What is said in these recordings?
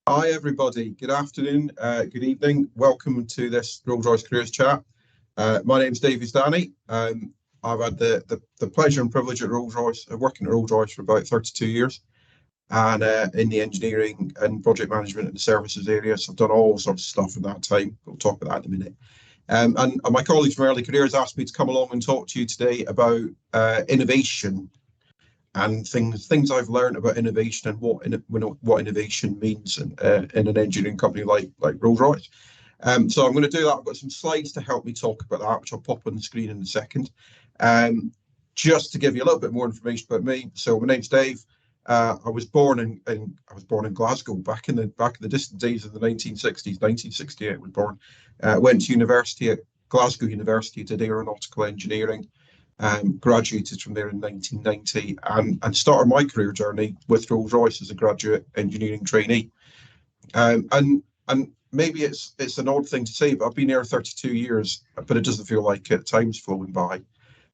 Hi everybody, good afternoon, good evening. Welcome to this Rolls-Royce Careers Chat. My name is Dave Yazdani. I've had the pleasure and privilege at Rolls-Royce of working at Rolls-Royce for about 32 years and in the engineering and project management and services areas. I've done all sorts of stuff in that time. We'll talk about that in a minute. And my colleagues from Early Careers asked me to come along and talk to you today about innovation and things I've learned about innovation and what innovation means in an engineering company like Rolls-Royce. So I'm going to do that. I've got some slides to help me talk about that, which I'll pop on the screen in a second. Just to give you a little bit more information about me. So my name's Dave. I was born in Glasgow back in the distant days of the 1960s. 1968 I was born. Went to university at Glasgow University, did aeronautical engineering. Graduated from there in 1990 and started my career journey with Rolls-Royce as a graduate engineering trainee. And maybe it's an odd thing to say, but I've been here 32 years, but it doesn't feel like it. Time's flowing by.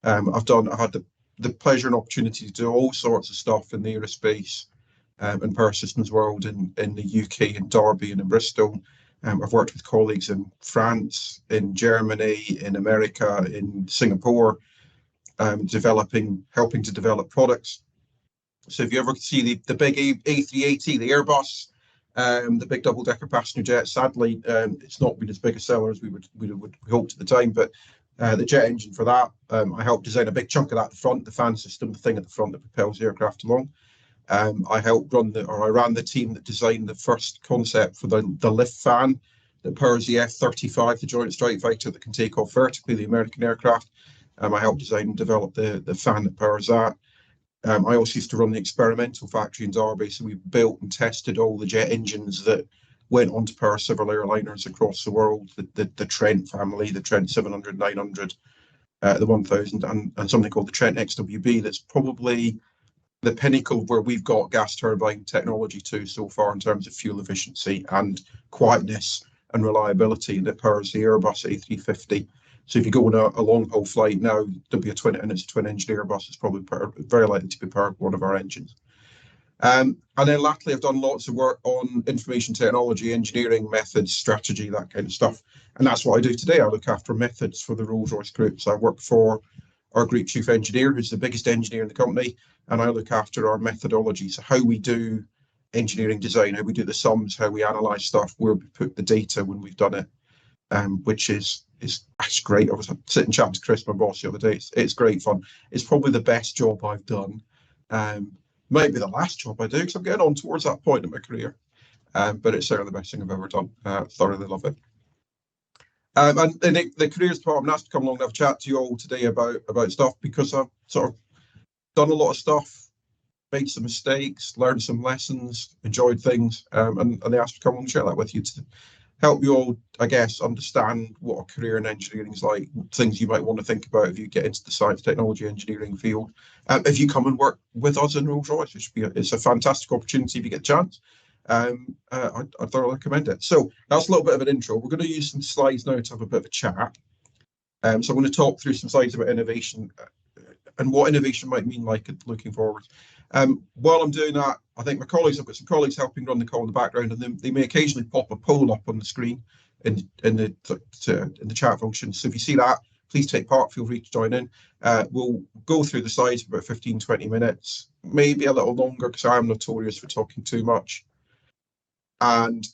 I've had the pleasure and opportunity to do all sorts of stuff in the aerospace and power systems world in the UK, in Derby and in Bristol. I've worked with colleagues in France, in Germany, in America, in Singapore, helping to develop products. So if you ever see the big A380, the Airbus, the big double-decker passenger jet, sadly, it's not been as big a seller as we would hoped at the time, but the jet engine for that, I helped design a big chunk of that at the front, the fan system, the thing at the front that propels the aircraft along. I ran the team that designed the first concept for the lift fan that powers the F-35, the Joint Strike Fighter that can take off vertically, the American aircraft. I helped design and develop the fan that powers that. I also used to run the experimental factory in Derby, so we built and tested all the jet engines that went on to power several airliners across the world, the Trent family, the Trent 700, 900, the 1000, and something called the Trent XWB. That's probably the pinnacle where we've got gas turbine technology to so far in terms of fuel efficiency and quietness and reliability that powers the Airbus A350. So if you go on a long-haul flight now, there'll be a twin engine Airbus. It's probably very likely to be powered by one of our engines. And then latterly, I've done lots of work on information technology, engineering, methods, strategy, that kind of stuff. And that's what I do today. I look after methods for the Rolls-Royce Group. So I work for our group chief engineer, who's the biggest engineer in the company, and I look after our methodology. So how we do engineering design, how we do the sums, how we analyze stuff, where we put the data when we've done it, which is great. I was sitting chatting to Chris, my boss, the other day. It's great fun. It's probably the best job I've done. Might be the last job I do because I'm getting on towards that point in my career. But it's certainly the best thing I've ever done. Thoroughly love it. And the careers part, I'm asked to come along and have a chat to you all today about stuff because I've sort of done a lot of stuff, made some mistakes, learned some lessons, enjoyed things, and they asked me to come along and share that with you to help you all, I guess, understand what a career in engineering is like, things you might want to think about if you get into the science, technology, engineering field. If you come and work with us in Rolls-Royce, it's a fantastic opportunity if you get a chance. I thoroughly recommend it. So that's a little bit of an intro. We're going to use some slides now to have a bit of a chat. So I'm going to talk through some slides about innovation and what innovation might mean like looking forward. While I'm doing that, I think I've got some colleagues helping run the call in the background, and they may occasionally pop a poll up on the screen in the chat function. So if you see that, please take part, feel free to join in. We'll go through the slides for about 15-20 minutes, maybe a little longer because I'm notorious for talking too much. And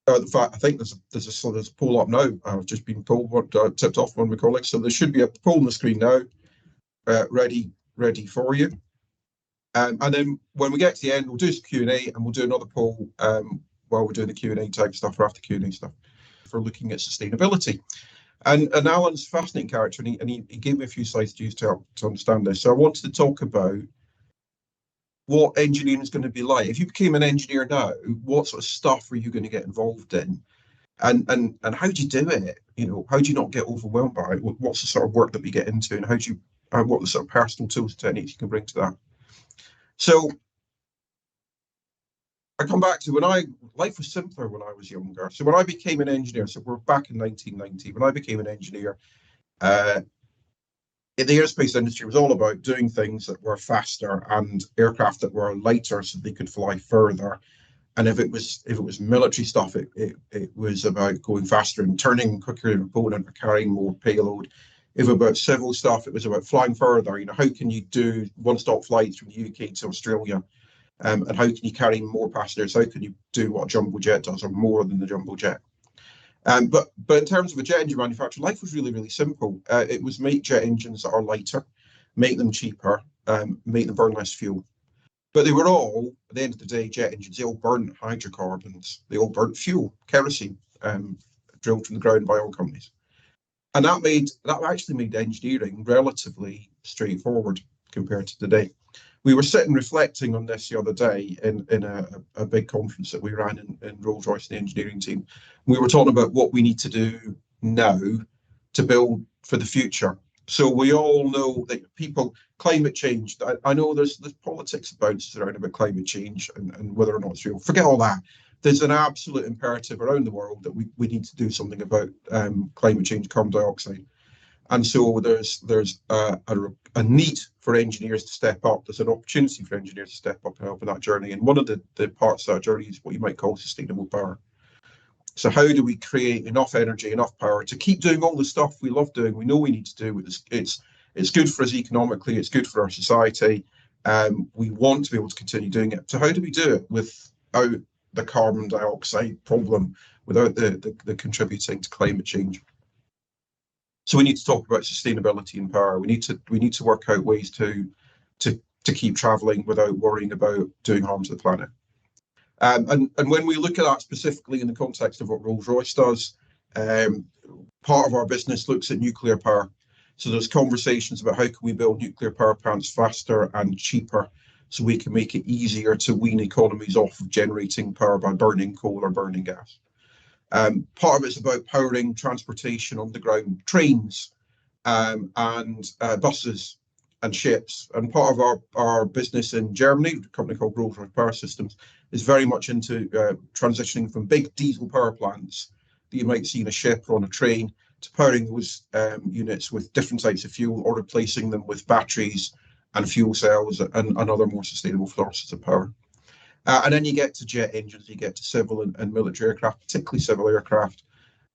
in fact, I think there's a poll up now. I've just been tipped off one of my colleagues, so there should be a poll on the screen now, ready for you. And then when we get to the end, we'll do some Q&A and we'll do another poll while we're doing the Q&A type stuff or after Q&A stuff for looking at sustainability. And Alan's a fascinating character, and he gave me a few slides to use to help to understand this. So I wanted to talk about what engineering is going to be like. If you became an engineer now, what sort of stuff are you going to get involved in? And how do you do it? You know, how do you not get overwhelmed by it? What's the sort of work that we get into, and what are the sort of personal tools and techniques you can bring to that? So I come back to life was simpler when I was younger. So when I became an engineer, so we're back in 1990, when I became an engineer, in the aerospace industry was all about doing things that were faster and aircraft that were lighter so they could fly further. And if it was military stuff, it was about going faster and turning quicker in opponent or carrying more payload. If about civil stuff, it was about flying further. You know, how can you do one-stop flights from the UK to Australia? And how can you carry more passengers? How can you do what a jumbo jet does, or more than the jumbo jet? But in terms of a jet engine manufacturer, life was really, really simple. It was make jet engines that are lighter, make them cheaper, make them burn less fuel. But they were all, at the end of the day, jet engines. They all burnt hydrocarbons. They all burnt fuel, kerosene, drilled from the ground by oil companies. And that actually made engineering relatively straightforward compared to today. We were sitting reflecting on this the other day in a big conference that we ran in Rolls-Royce and the engineering team. We were talking about what we need to do now to build for the future. So we all know that climate change, I know there's politics bounces around about climate change and whether or not it's real. Forget all that. There's an absolute imperative around the world that we need to do something about climate change, carbon dioxide. And so there's a need for engineers to step up. There's an opportunity for engineers to step up and help in that journey. And one of the parts of that journey is what you might call sustainable power. So how do we create enough energy, enough power to keep doing all the stuff we love doing, we know we need to do? It's good for us economically, it's good for our society. We want to be able to continue doing it. So how do we do it without the carbon dioxide problem, without the contributing to climate change? So we need to talk about sustainability and power. We need to work out ways to keep traveling without worrying about doing harm to the planet. And when we look at that specifically in the context of what Rolls-Royce does, part of our business looks at nuclear power. So there's conversations about how can we build nuclear power plants faster and cheaper, so we can make it easier to wean economies off of generating power by burning coal or burning gas. Part of it's about powering transportation on the ground, trains and buses and ships. And part of our business in Germany, a company called Rolls-Royce Power Systems, is very much into transitioning from big diesel power plants that you might see in a ship or on a train to powering those units with different types of fuel, or replacing them with batteries and fuel cells and other more sustainable sources of power. And then you get to jet engines, you get to civil and military aircraft, particularly civil aircraft.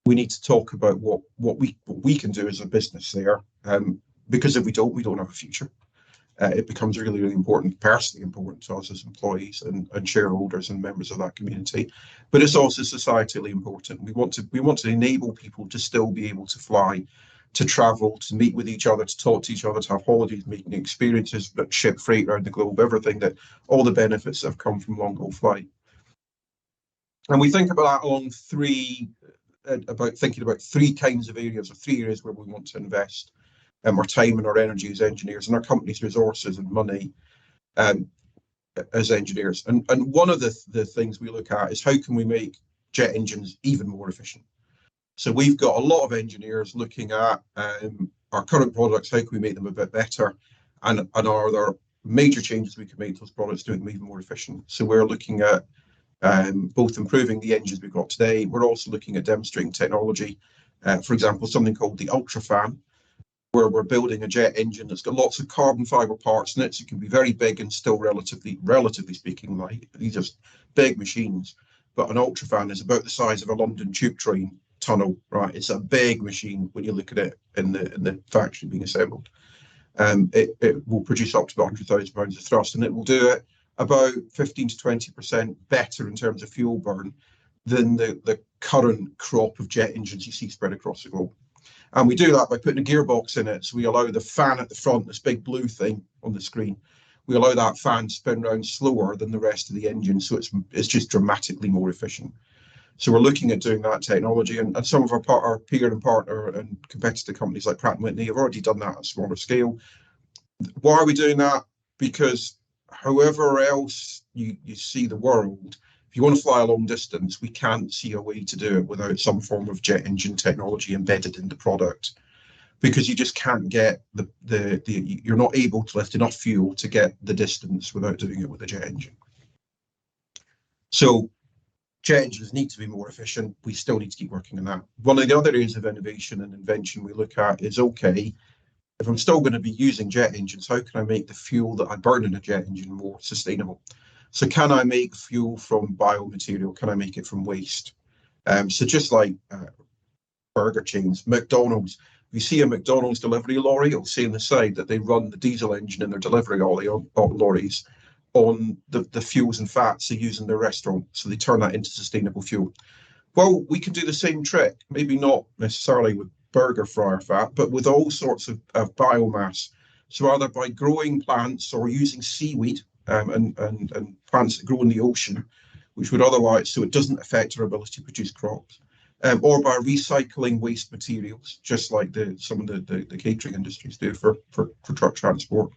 We need to talk about what we can do as a business there, because if we don't have a future. It becomes really, really important, personally important to us as employees and shareholders and members of that community. But it's also societally important. We want to enable people to still be able to fly, to travel, to meet with each other, to talk to each other, to have holidays, making experiences, but ship freight around the globe, everything all the benefits that have come from long haul flight. And we think about that along thinking about three kinds of areas, or three areas where we want to invest our time and our energy as engineers, and our company's resources and money as engineers. And one of the things we look at is how can we make jet engines even more efficient. So we've got a lot of engineers looking at our current products, how can we make them a bit better, and are there major changes we can make to those products to make them even more efficient. So we're looking at both improving the engines we've got today. We're also looking at demonstrating technology, for example, something called the UltraFan, where we're building a jet engine that's got lots of carbon fiber parts in it, so it can be very big and still relatively speaking light. These are big machines, but an UltraFan is about the size of a London tube train tunnel, right? It's a big machine when you look at it in the factory being assembled. It will produce up to 100,000 pounds of thrust, and it will do it about 15 to 20% better in terms of fuel burn than the current crop of jet engines you see spread across the globe. And we do that by putting a gearbox in it. So we allow the fan at the front, this big blue thing on the screen, we allow that fan to spin around slower than the rest of the engine. So it's just dramatically more efficient. So we're looking at doing that technology, and some of our peer and partner and competitor companies like Pratt & Whitney have already done that at a smaller scale. Why are we doing that? Because however else you see the world, if you want to fly a long distance, we can't see a way to do it without some form of jet engine technology embedded in the product, because you just can't get you're not able to lift enough fuel to get the distance without doing it with a jet engine. So jet engines need to be more efficient. We still need to keep working on that. One of the other areas of innovation and invention we look at is, okay, if I'm still going to be using jet engines, how can I make the fuel that I burn in a jet engine more sustainable? So can I make fuel from biomaterial? Can I make it from waste? So just like burger chains, McDonald's, if you see a McDonald's delivery lorry, it'll say on the side that they run the diesel engine in their delivery lorries on the fuels and fats they use in their restaurant. So they turn that into sustainable fuel. Well, we can do the same trick, maybe not necessarily with burger fryer fat, but with all sorts of biomass. So either by growing plants or using seaweed and plants that grow in the ocean, which would otherwise, so it doesn't affect our ability to produce crops, or by recycling waste materials, just like some of the catering industries do for truck transport,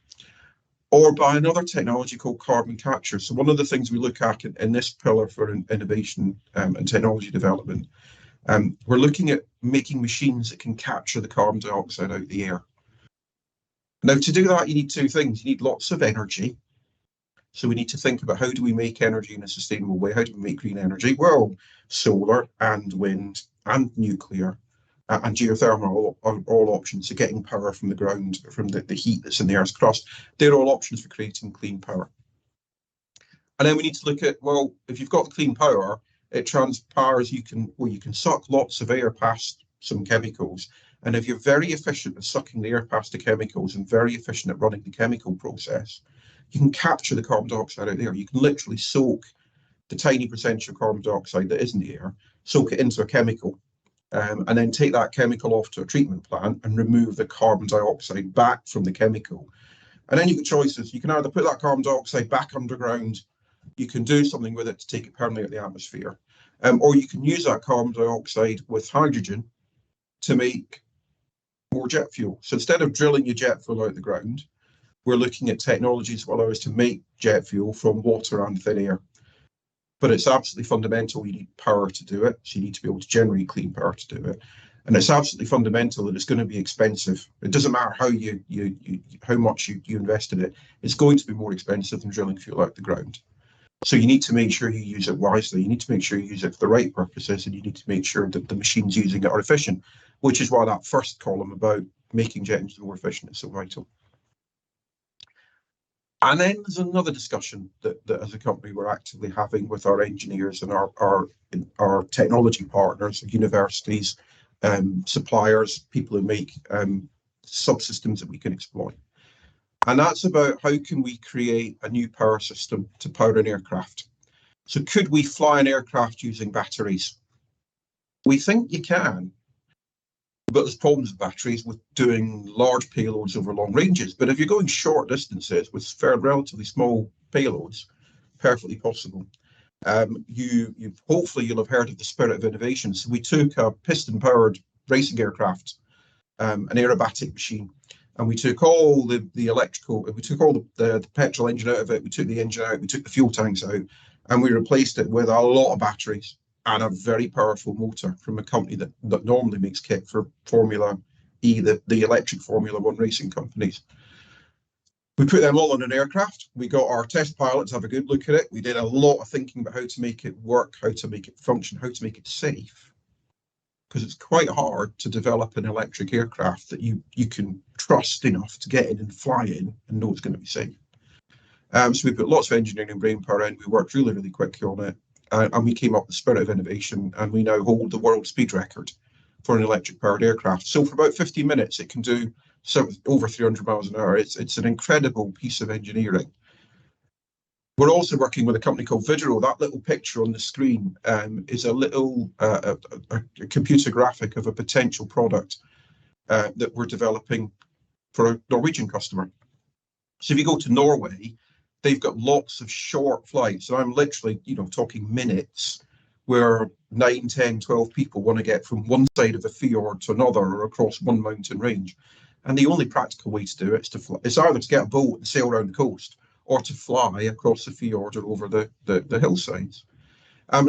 or by another technology called carbon capture. So one of the things we look at in this pillar for innovation and technology development, we're looking at making machines that can capture the carbon dioxide out of the air. Now, to do that, you need two things. You need lots of energy. So we need to think about how do we make energy in a sustainable way? How do we make green energy? Well, solar and wind and nuclear and geothermal are all options. So getting power from the ground, from the heat that's in the Earth's crust, they're all options for creating clean power. And then we need to look at, well, if you've got clean power, it transpires, you can suck lots of air past some chemicals. And if you're very efficient at sucking the air past the chemicals and very efficient at running the chemical process, you can capture the carbon dioxide out there. You can literally soak the tiny percentage of carbon dioxide that is in the air, soak it into a chemical, and then take that chemical off to a treatment plant and remove the carbon dioxide back from the chemical. And then you get choices. You can either put that carbon dioxide back underground, you can do something with it to take it permanently out of the atmosphere, or you can use that carbon dioxide with hydrogen to make more jet fuel. So instead of drilling your jet fuel out of the ground, we're looking at technologies that will allow us to make jet fuel from water and thin air. But it's absolutely fundamental. You need power to do it. So you need to be able to generate clean power to do it. And it's absolutely fundamental that it's going to be expensive. It doesn't matter how much you invest in it. It's going to be more expensive than drilling fuel out the ground. So you need to make sure you use it wisely. You need to make sure you use it for the right purposes, and you need to make sure that the machines using it are efficient, which is why that first column about making jet engines more efficient is so vital. And then there's another discussion that as a company we're actively having with our engineers and our technology partners, universities, suppliers, people who make subsystems that we can exploit. And that's about how can we create a new power system to power an aircraft. So could we fly an aircraft using batteries? We think you can, but there's problems with batteries with doing large payloads over long ranges. But if you're going short distances with relatively small payloads, perfectly possible. Hopefully you'll have heard of the spirit of innovation. So we took a piston-powered racing aircraft, an aerobatic machine, and we took all the electrical, we took all the petrol engine out of it, we took the engine out, we took the fuel tanks out, and we replaced it with a lot of batteries and a very powerful motor from a company that normally makes kit for Formula E, the electric Formula One racing companies. We put them all on an aircraft. We got our test pilots to have a good look at it. We did a lot of thinking about how to make it work, how to make it function, how to make it safe. Because it's quite hard to develop an electric aircraft that you can trust enough to get in and fly in and know it's going to be safe. So we put lots of engineering and brain power in. We worked really, really quickly on it. And we came up with the spirit of innovation, and we now hold the world speed record for an electric powered aircraft. So for about 50 minutes, it can do over 300 miles an hour. It's an incredible piece of engineering. We're also working with a company called Videro. That little picture on the screen is a little a computer graphic of a potential product that we're developing for a Norwegian customer. So if you go to Norway, they've got lots of short flights. And I'm literally, talking minutes where 9, 10, 12 people want to get from one side of a fjord to another or across one mountain range. And the only practical way to do it is either to get a boat and sail around the coast or to fly across the fjord or over the hillsides.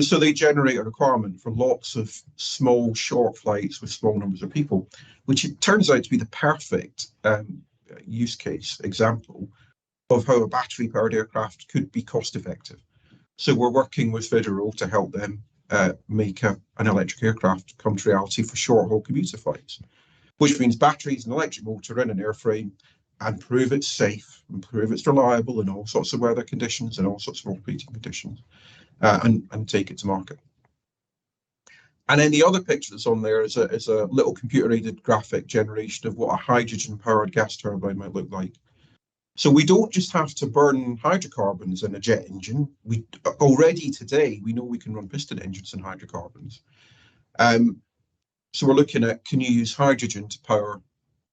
So they generate a requirement for lots of small, short flights with small numbers of people, which it turns out to be the perfect use case example of how a battery-powered aircraft could be cost-effective. So we're working with Videro to help them make an electric aircraft come to reality for short-haul commuter flights, which means batteries and electric motor in an airframe and prove it's safe and prove it's reliable in all sorts of weather conditions and all sorts of operating conditions, and take it to market. And then the other picture that's on there is a little computer-aided graphic generation of what a hydrogen-powered gas turbine might look like. So we don't just have to burn hydrocarbons in a jet engine. We already today, we know we can run piston engines in hydrocarbons. So we're looking at, can you use hydrogen to power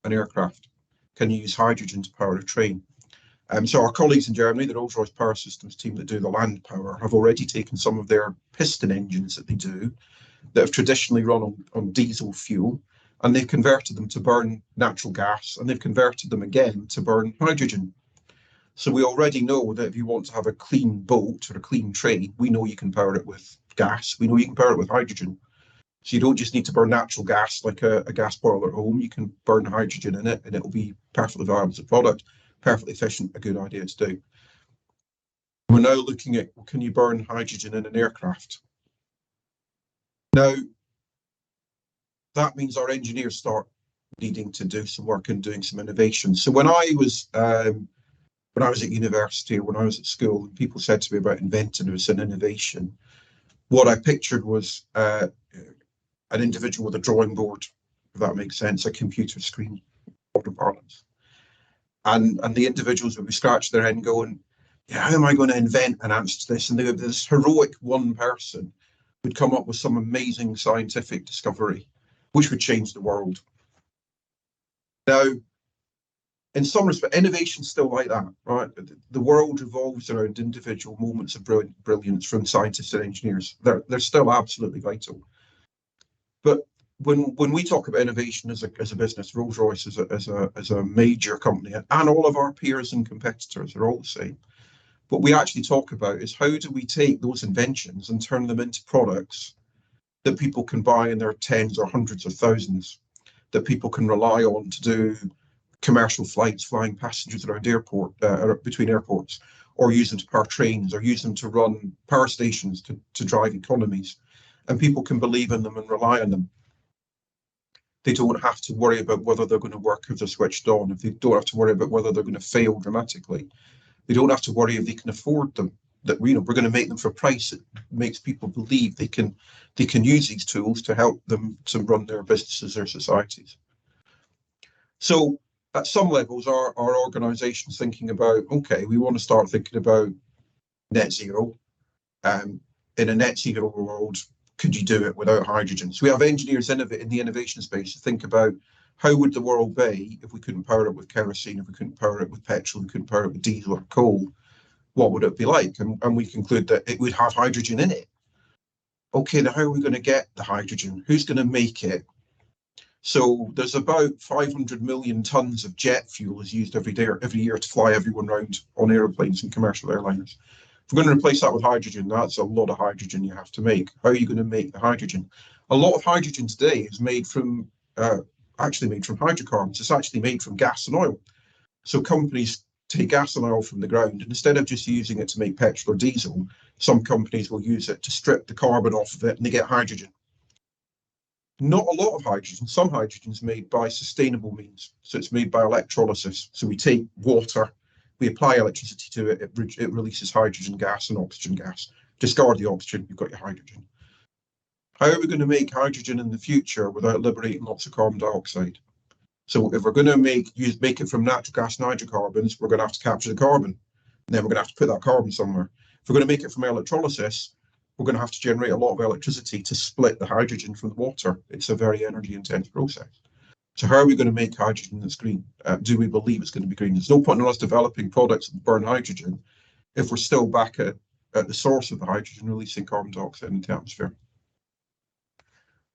an aircraft? Can you use hydrogen to power a train? So our colleagues in Germany, the Rolls-Royce Power Systems team that do the land power, have already taken some of their piston engines that they do that have traditionally run on diesel fuel, and they've converted them to burn natural gas, and they've converted them again to burn hydrogen. So we already know that if you want to have a clean boat or a clean train, we know you can power it with gas. We know you can power it with hydrogen. So you don't just need to burn natural gas like a gas boiler at home. You can burn hydrogen in it, and it'll be perfectly viable as a product, perfectly efficient, a good idea to do. We're now looking at, well, can you burn hydrogen in an aircraft? Now, that means our engineers start needing to do some work and doing some innovation. So when I was at university or when I was at school, and people said to me about inventiveness and innovation, what I pictured was an individual with a drawing board, if that makes sense, a computer screen, modern parlance. And the individuals would be scratching their head going, yeah, how am I going to invent an answer to this? And this heroic one person would come up with some amazing scientific discovery, which would change the world. Now, in some respect, innovation's still like that, right? The world revolves around individual moments of brilliance from scientists and engineers. They're still absolutely vital. But when we talk about innovation as a business, Rolls-Royce as a major company, and all of our peers and competitors are all the same. What we actually talk about is, how do we take those inventions and turn them into products that people can buy in their tens or hundreds of thousands, that people can rely on to do commercial flights, flying passengers around between airports, or use them to power trains, or use them to run power stations to drive economies, and people can believe in them and rely on them. They don't have to worry about whether they're going to work if they're switched on. If they don't have to worry about whether they're going to fail dramatically. They don't have to worry if they can afford them. That we're going to make them for price that makes people believe they can use these tools to help them to run their businesses, their societies. So at some levels, our organisation's thinking about, okay, we want to start thinking about net zero. In a net zero world, could you do it without hydrogen? So we have engineers in the innovation space to think about, how would the world be if we couldn't power it with kerosene, if we couldn't power it with petrol, if we couldn't power it with diesel or coal? What would it be like? And we conclude that it would have hydrogen in it. Okay, now how are we going to get the hydrogen? Who's going to make it? So there's about 500 million tons of jet fuel is used every year to fly everyone around on airplanes and commercial airliners. If we're going to replace that with hydrogen, that's a lot of hydrogen you have to make. How are you going to make the hydrogen? A lot of hydrogen today is made from hydrocarbons. It's actually made from gas and oil. So companies take gas and oil from the ground, and instead of just using it to make petrol or diesel, some companies will use it to strip the carbon off of it, and they get hydrogen. Not a lot of hydrogen. Some hydrogen is made by sustainable means. So it's made by electrolysis. So we take water, we apply electricity to it, it releases hydrogen gas and oxygen gas. Discard the oxygen, you've got your hydrogen. How are we going to make hydrogen in the future without liberating lots of carbon dioxide? So if we're going to make it from natural gas and hydrocarbons, we're going to have to capture the carbon. And then we're going to have to put that carbon somewhere. If we're going to make it from electrolysis, we're going to have to generate a lot of electricity to split the hydrogen from the water. It's a very energy intense process. So how are we going to make hydrogen that's green? Do we believe it's going to be green? There's no point in us developing products that burn hydrogen if we're still back at the source of the hydrogen, releasing carbon dioxide into the atmosphere.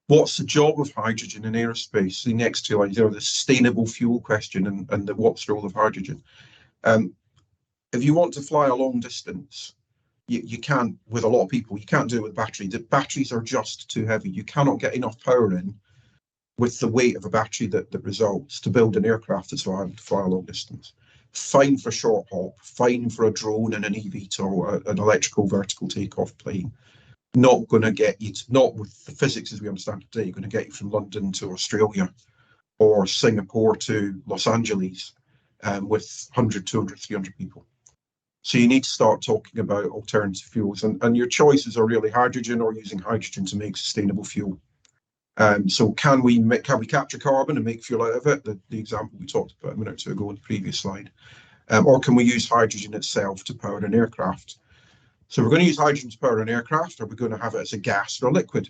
What's the job of hydrogen in aerospace? The next two lines, the sustainable fuel question and the what's the role of hydrogen. If you want to fly a long distance, you can't, with a lot of people, you can't do it with battery. The batteries are just too heavy. You cannot get enough power in with the weight of a battery that results to build an aircraft that's viable to fly a long distance. Fine for short hop, fine for a drone and an eVTOL, an electrical vertical takeoff plane. Not going to get you, not with the physics as we understand today, going to get you from London to Australia or Singapore to Los Angeles. with 100, 200, 300 people. So you need to start talking about alternative fuels, and your choices are really hydrogen or using hydrogen to make sustainable fuel. So can we capture carbon and make fuel out of it? The example we talked about a minute or two ago in the previous slide. Or can we use hydrogen itself to power an aircraft? So we're going to use hydrogen to power an aircraft, or we're going to have it as a gas or a liquid.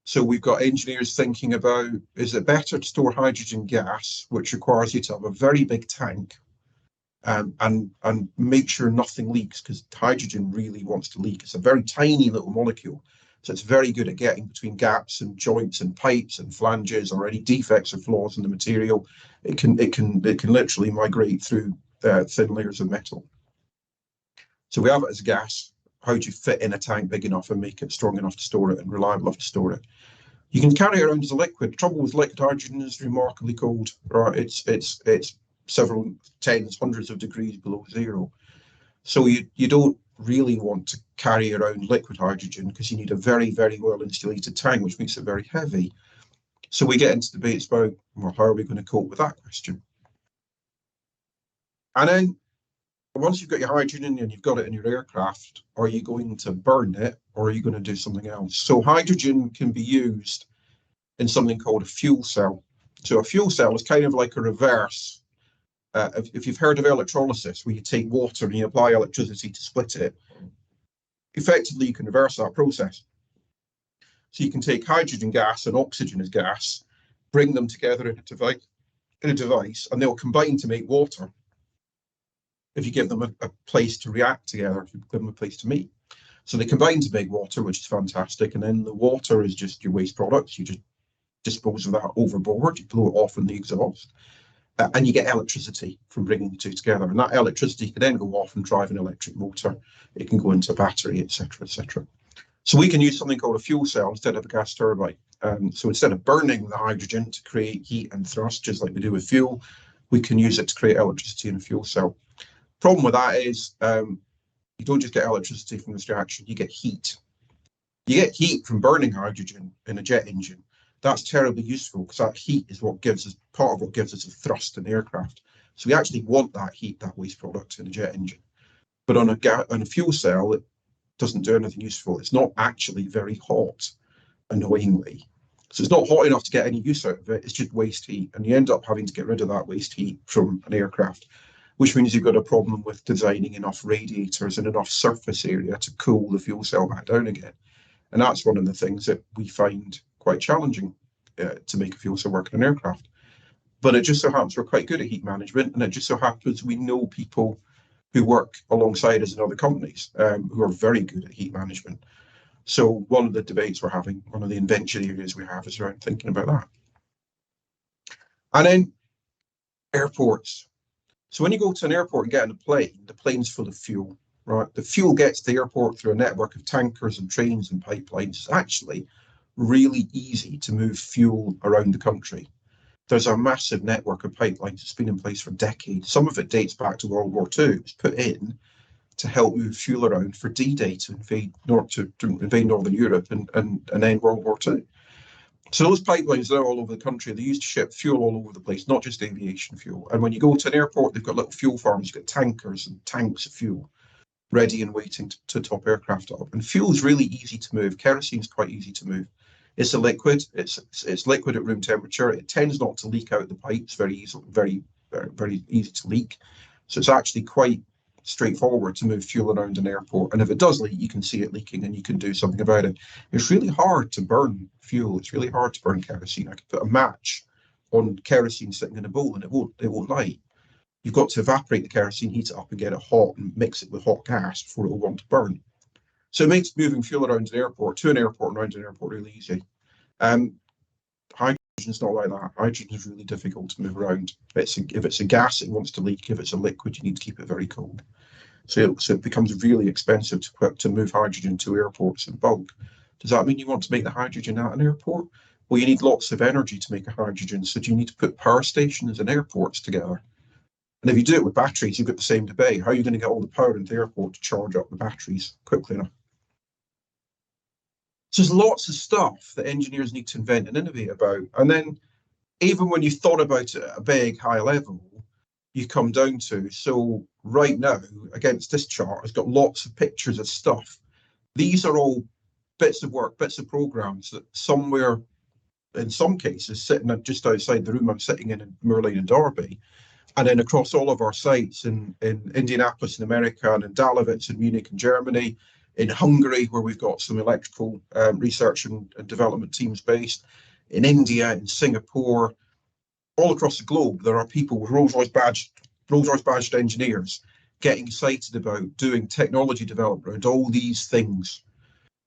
So we've got engineers thinking about, is it better to store hydrogen gas, which requires you to have a very big tank, and make sure nothing leaks, because hydrogen really wants to leak. It's a very tiny little molecule, so it's very good at getting between gaps and joints and pipes and flanges or any defects or flaws in the material. It can literally migrate through thin layers of metal. So we have it as gas. How do you fit in a tank big enough and make it strong enough to store it and reliable enough to store it? You can carry it around as a liquid. The trouble with liquid hydrogen is remarkably cold, right? It's several tens, hundreds of degrees below zero. So you don't really want to carry around liquid hydrogen because you need a very, very well insulated tank, which makes it very heavy. So we get into debates about, well, how are we going to cope with that question? And then once you've got your hydrogen and you've got it in your aircraft, are you going to burn it or are you going to do something else? So hydrogen can be used in something called a fuel cell. So a fuel cell is kind of like a reverse. If you've heard of electrolysis, where you take water and you apply electricity to split it, effectively you can reverse that process. So you can take hydrogen gas and oxygen as gas, bring them together in a device, and they'll combine to make water. If you give them a place to react together, if you give them a place to meet. So they combine to make water, which is fantastic. And then the water is just your waste products. You just dispose of that overboard, you blow it off in the exhaust, and you get electricity from bringing the two together. And that electricity can then go off and drive an electric motor. It can go into a battery, etc., etc. So we can use something called a fuel cell instead of a gas turbine. So instead of burning the hydrogen to create heat and thrust, just like we do with fuel, we can use it to create electricity in a fuel cell. Problem with that is you don't just get electricity from this reaction, you get heat. You get heat from burning hydrogen in a jet engine. That's terribly useful because that heat is what gives us part of what gives us a thrust in the aircraft. So we actually want that heat, that waste product in a jet engine. But on a fuel cell, it doesn't do anything useful. It's not actually very hot, annoyingly. So it's not hot enough to get any use out of it. It's just waste heat. And you end up having to get rid of that waste heat from an aircraft, which means you've got a problem with designing enough radiators and enough surface area to cool the fuel cell back down again. And that's one of the things that we find quite challenging to make a fuel cell work in an aircraft. But it just so happens we're quite good at heat management, and it just so happens we know people who work alongside us in other companies who are very good at heat management. So one of the debates we're having, one of the invention areas we have is around thinking about that. And then airports. So when you go to an airport and get on a plane, the plane's full of fuel, right? The fuel gets to the airport through a network of tankers and trains and pipelines. It's actually really easy to move fuel around the country. There's a massive network of pipelines that's been in place for decades. Some of it dates back to World War II. It was put in to help move fuel around for D-Day to invade Northern Europe and end World War II. So those pipelines are all over the country. They used to ship fuel all over the place, not just aviation fuel. And when you go to an airport, they've got little fuel farms. You've got tankers and tanks of fuel ready and waiting to top aircraft up. And fuel is really easy to move. Kerosene is quite easy to move. It's a liquid. It's liquid at room temperature. It tends not to leak out the pipes very easily, very easy to leak. So it's actually quite straightforward to move fuel around an airport. And if it does leak, you can see it leaking and you can do something about it. It's really hard to burn fuel. It's really hard to burn kerosene. I could put a match on kerosene sitting in a bowl and it won't light. You've got to evaporate the kerosene, heat it up and get it hot and mix it with hot gas before it will want to burn. So it makes moving fuel around an airport, to an airport and around an airport really easy. Hydrogen's not like that. Hydrogen is really difficult to move around. If it's a gas, it wants to leak. If it's a liquid, you need to keep it very cold. So it becomes really expensive to move hydrogen to airports in bulk. Does that mean you want to make the hydrogen at an airport? Well, you need lots of energy to make a hydrogen. So do you need to put power stations and airports together? And if you do it with batteries, you've got the same debate. How are you going to get all the power into the airport to charge up the batteries quickly enough? So there's lots of stuff that engineers need to invent and innovate about. And then even when you thought about it at a big, high level, you come down to. So right now, against this chart, it's got lots of pictures of stuff. These are all bits of work, bits of programs that somewhere, in some cases, sitting just outside the room I'm sitting in Merlin and Derby, and then across all of our sites in Indianapolis in America, and in Dahlewitz in Munich in Germany, in Hungary, where we've got some electrical research and development teams based, in India, in Singapore, all across the globe, there are people with Rolls-Royce badged engineers getting excited about doing technology development around all these things.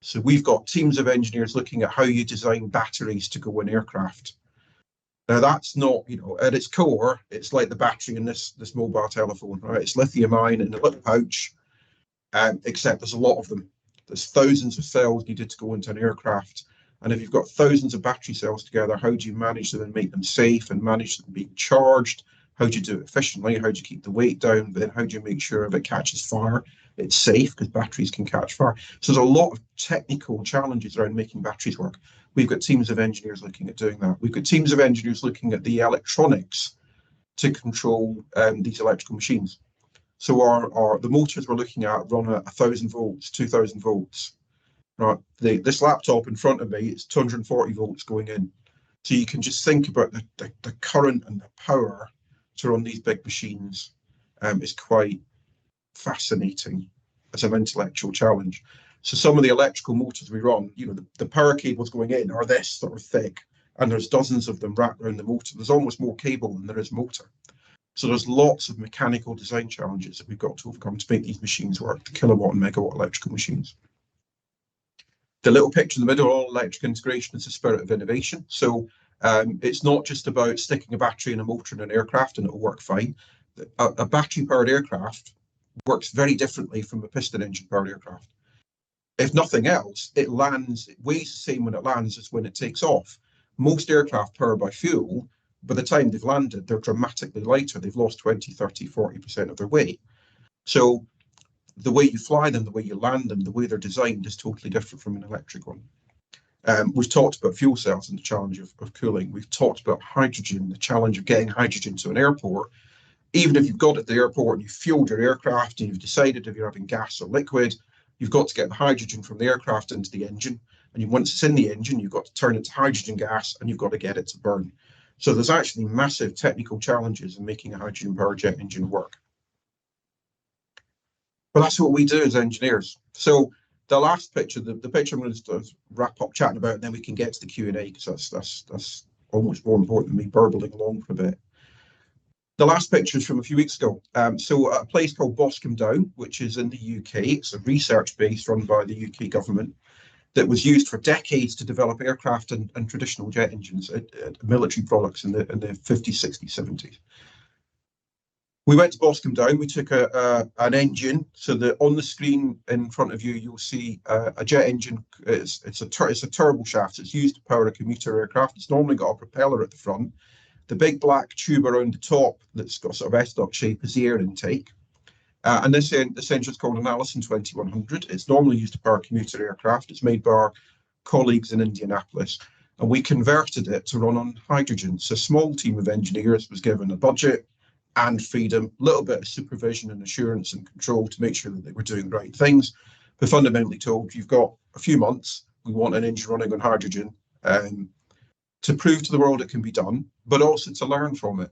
So we've got teams of engineers looking at how you design batteries to go in aircraft. Now that's not, at its core, it's like the battery in this mobile telephone, right? It's lithium ion in a little pouch, except there's a lot of them. There's thousands of cells needed to go into an aircraft. And if you've got thousands of battery cells together, how do you manage them and make them safe and manage them being charged? How do you do it efficiently? How do you keep the weight down? But then how do you make sure if it catches fire, it's safe, because batteries can catch fire? So there's a lot of technical challenges around making batteries work. We've got teams of engineers looking at doing that. We've got teams of engineers looking at the electronics to control these electrical machines. So the motors we're looking at run at 1,000 volts, 2,000 volts. Right, this laptop in front of me, it's 240 volts going in. So you can just think about the current and the power to run these big machines. Is quite fascinating as an intellectual challenge. So some of the electrical motors we run, the power cables going in are this sort of thick, and there's dozens of them wrapped around the motor. There's almost more cable than there is motor. So there's lots of mechanical design challenges that we've got to overcome to make these machines work, the kilowatt and megawatt electrical machines. The little picture in the middle, all electric integration, is the spirit of innovation. So it's not just about sticking a battery in a motor in an aircraft and it'll work fine. A battery-powered aircraft works very differently from a piston engine-powered aircraft. If nothing else, it weighs the same when it lands as when it takes off. Most aircraft powered by fuel, by the time they've landed, they're dramatically lighter. They've lost 20, 30, 40% of their weight. So the way you fly them, the way you land them, the way they're designed is totally different from an electric one. We've talked about fuel cells and the challenge of cooling. We've talked about hydrogen, the challenge of getting hydrogen to an airport. Even if you've got it at the airport and you've fueled your aircraft and you've decided if you're having gas or liquid, you've got to get the hydrogen from the aircraft into the engine. And once it's in the engine, you've got to turn it to hydrogen gas and you've got to get it to burn. So there's actually massive technical challenges in making a hydrogen-powered jet engine work. But that's what we do as engineers. So the last picture, the picture I'm going to wrap up chatting about, and then we can get to the Q&A, because that's almost more important than me burbling along for a bit. The last picture is from a few weeks ago. So a place called Boscombe Down, which is in the UK. It's a research base run by the UK government that was used for decades to develop aircraft and traditional jet engines, military products in the 50s, 60s, 70s. We went to Boscombe Down. We took an engine. So on the screen in front of you, you'll see a jet engine. It's a turbo shaft. It's used to power a commuter aircraft. It's normally got a propeller at the front. The big black tube around the top that's got sort of S-duct shape is the air intake. And this engine is called an Allison 2100. It's normally used to power commuter aircraft. It's made by our colleagues in Indianapolis. And we converted it to run on hydrogen. So a small team of engineers was given a budget and freedom, a little bit of supervision and assurance and control to make sure that they were doing the right things. But fundamentally told, you've got a few months, we want an engine running on hydrogen to prove to the world it can be done, but also to learn from it.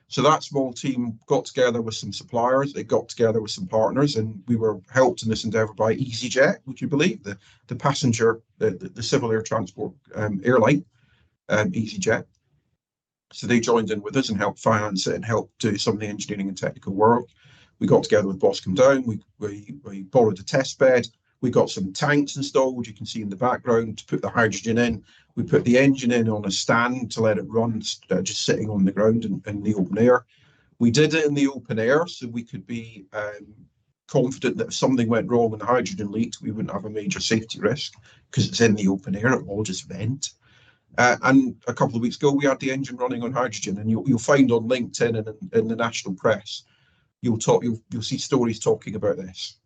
So that small team got together with some suppliers, it got together with some partners, and we were helped in this endeavour by EasyJet, would you believe, the passenger, the civil air transport airline, EasyJet. So they joined in with us and helped finance it and helped do some of the engineering and technical work. We got together with Boscombe Down. We borrowed a test bed. We got some tanks installed, you can see in the background, to put the hydrogen in. We put the engine in on a stand to let it run, just sitting on the ground in the open air. We did it in the open air so we could be confident that if something went wrong and the hydrogen leaked, we wouldn't have a major safety risk, because it's in the open air, it all just vent. And a couple of weeks ago, we had the engine running on hydrogen, and you'll find on LinkedIn and in the national press, you'll see stories talking about this.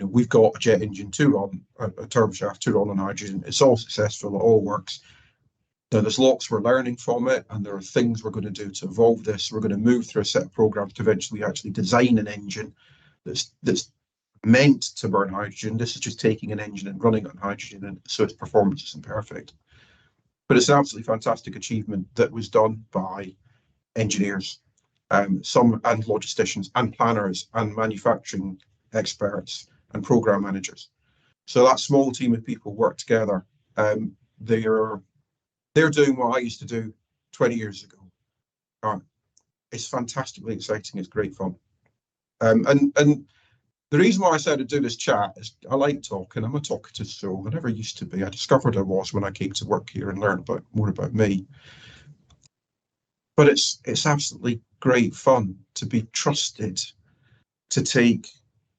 We've got a jet engine to run, a turboshaft to run on hydrogen. It's all successful, it all works. Now, there's lots we're learning from it, and there are things we're going to do to evolve this. We're going to move through a set of programs to eventually actually design an engine that's meant to burn hydrogen. This is just taking an engine and running on hydrogen, and so its performance isn't perfect. But it's an absolutely fantastic achievement that was done by engineers, some and logisticians and planners and manufacturing experts and program managers. So that small team of people work together. They're doing what I used to do 20 years ago. It's fantastically exciting. It's great fun. And the reason why I said to do this chat is I like talking. I'm a talkative soul. I never used to be. I discovered I was when I came to work here and learned more about me. But it's absolutely great fun to be trusted to take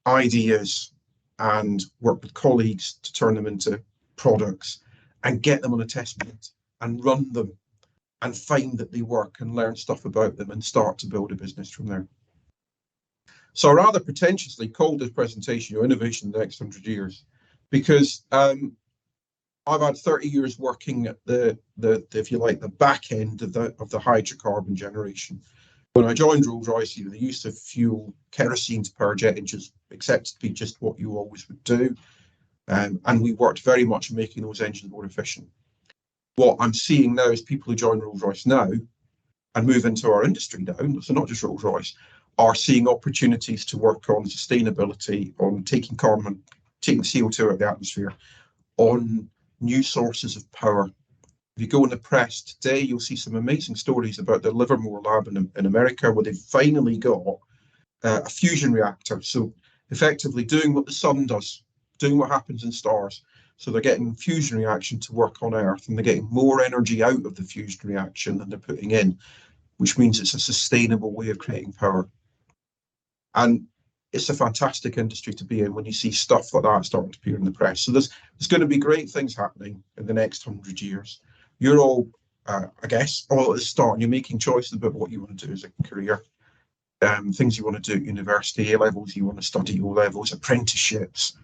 ideas and work with colleagues to turn them into products and get them on a test bed and run them and find that they work and learn stuff about them and start to build a business from there. So I rather pretentiously called this presentation Innovation in the Next 100 Years, because I've had 30 years working at the if you like, the back end of the hydrocarbon generation. When I joined Rolls-Royce, the use of fuel, kerosene to power jet engines, accepted to be just what you always would do. And we worked very much on making those engines more efficient. What I'm seeing now is people who join Rolls-Royce now and move into our industry now, so not just Rolls-Royce, are seeing opportunities to work on sustainability, on taking CO2 out of the atmosphere, on new sources of power. If you go in the press today, you'll see some amazing stories about the Livermore lab in America, where they've finally got a fusion reactor. So effectively doing what the sun does, doing what happens in stars. So they're getting fusion reaction to work on Earth, and they're getting more energy out of the fusion reaction than they're putting in, which means it's a sustainable way of creating power. And it's a fantastic industry to be in when you see stuff like that starting to appear in the press. So there's going to be great things happening in the next 100 years. You're all, I guess, all at the start, and you're making choices about what you want to do as a career. Things you want to do at university, A levels, you want to study O levels, apprenticeships.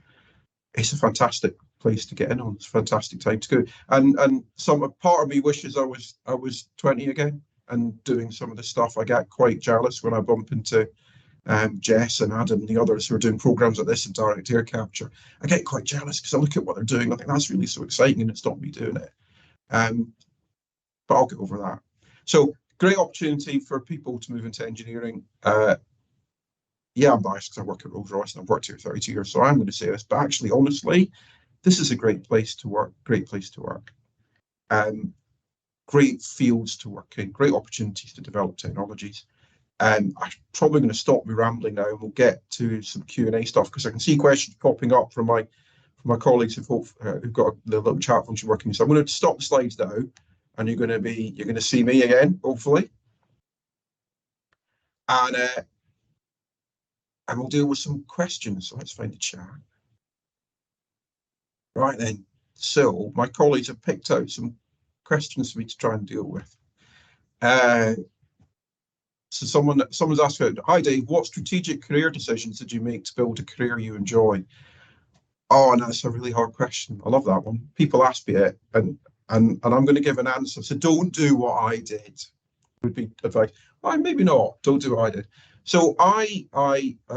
It's a fantastic place to get in on. It's a fantastic time to go. And some part of me wishes I was 20 again and doing some of the stuff. I get quite jealous when I bump into Jess and Adam and the others who are doing programs like this in direct air capture. I get quite jealous because I look at what they're doing. I think that's really so exciting, and it's not me doing it. But I'll get over that. So great opportunity for people to move into engineering. Yeah, I'm biased because I work at Rolls-Royce and I've worked here 32 years, so I'm going to say this. But actually, honestly, this is a great place to work. Great place to work. Great fields to work in. Great opportunities to develop technologies. I'm probably going to stop me rambling now, and we'll get to some Q&A stuff, because I can see questions popping up from my colleagues who've got the little chat function working. So I'm going to stop the slides now, and you're going to see me again, hopefully, and we'll deal with some questions. So let's find the chat. Right then. So my colleagues have picked out some questions for me to try and deal with. So someone's asked, hi Dave, what strategic career decisions did you make to build a career you enjoy? Oh, and that's a really hard question. I love that one. People ask me it, and I'm going to give an answer. So don't do what I did, would be advice. Well, maybe not. Don't do what I did. So I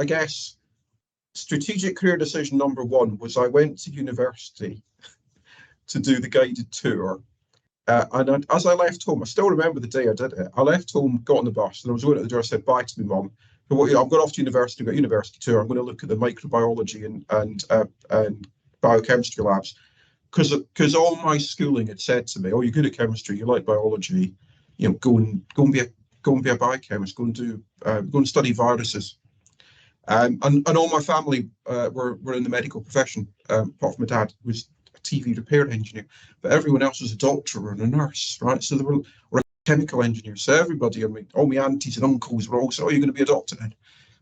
guess strategic career decision number one was I went to university to do the guided tour. And as I left home, I still remember the day I did it. I left home, got on the bus, and I was going at the door. I said bye to my mum. I'm going off to university, got a university tour. I'm going to look at the microbiology and biochemistry labs, because all my schooling had said to me, "Oh, you're good at chemistry, you like biology, go and be a biochemist, go and study viruses." And all my family were in the medical profession, apart from my dad, who was a TV repair engineer, but everyone else was a doctor and a nurse, right? So they were a chemical engineer. So everybody, all my aunties and uncles were also, "Oh, you're going to be a doctor then?"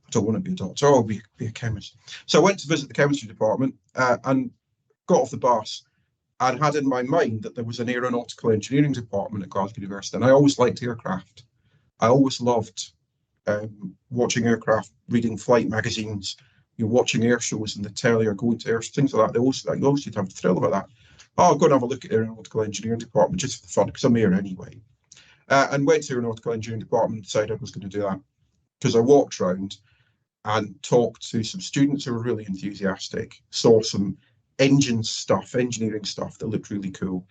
"I don't want to be a doctor. I'll be a chemist." So I went to visit the chemistry department and got off the bus and had in my mind that there was an aeronautical engineering department at Glasgow University, and I always liked aircraft. I always loved watching aircraft, reading flight magazines, watching air shows in the telly or going to air, things like that. I always used to have a thrill about that. oh, I'll go and have a look at the aeronautical engineering department just for the fun, because I'm here anyway. And went to the aeronautical engineering department and decided I was going to do that. Because I walked around and talked to some students who were really enthusiastic, saw some engine stuff, engineering stuff that looked really cool,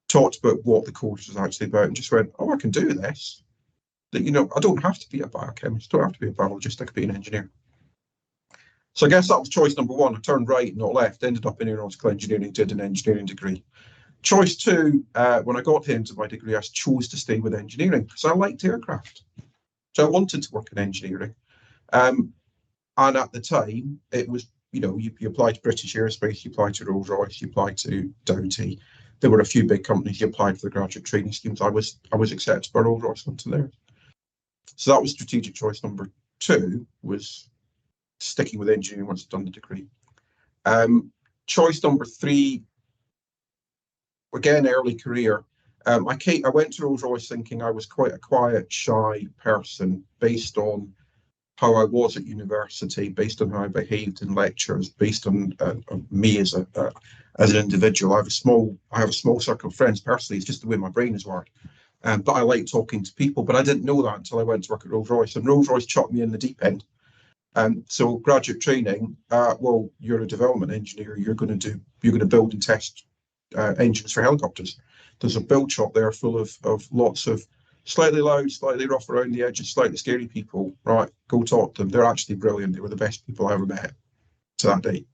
talked about what the course was actually about, and just went, oh, I can do this. That, you know, I don't have to be a biochemist, I don't have to be a biologist, I could be an engineer. So I guess that was choice number one. I turned right, not left, ended up in aeronautical engineering, did an engineering degree. Choice two, when I got into my degree, I chose to stay with engineering because I liked aircraft. So I wanted to work in engineering. And at the time, it was, you know, you applied to British Aerospace, you applied to Rolls-Royce, you applied to Doughty. There were a few big companies you applied for the graduate training schemes. I was accepted by Rolls-Royce onto there. So that was strategic choice number two, was sticking with engineering once I'd done the degree. Choice number three, again, early career. I went to Rolls-Royce thinking I was quite a quiet, shy person based on how I was at university, based on how I behaved in lectures, based on me as an individual. I have a small circle of friends. Personally, it's just the way my brain is wired. But I like talking to people. But I didn't know that until I went to work at Rolls-Royce, and Rolls-Royce chucked me in the deep end. So graduate training. Well, you're a development engineer. You're going to build and test engines for helicopters. There's a build shop there full of lots of slightly loud, slightly rough around the edges, slightly scary people. Right, go talk to them. They're actually brilliant. They were the best people I ever met to that date.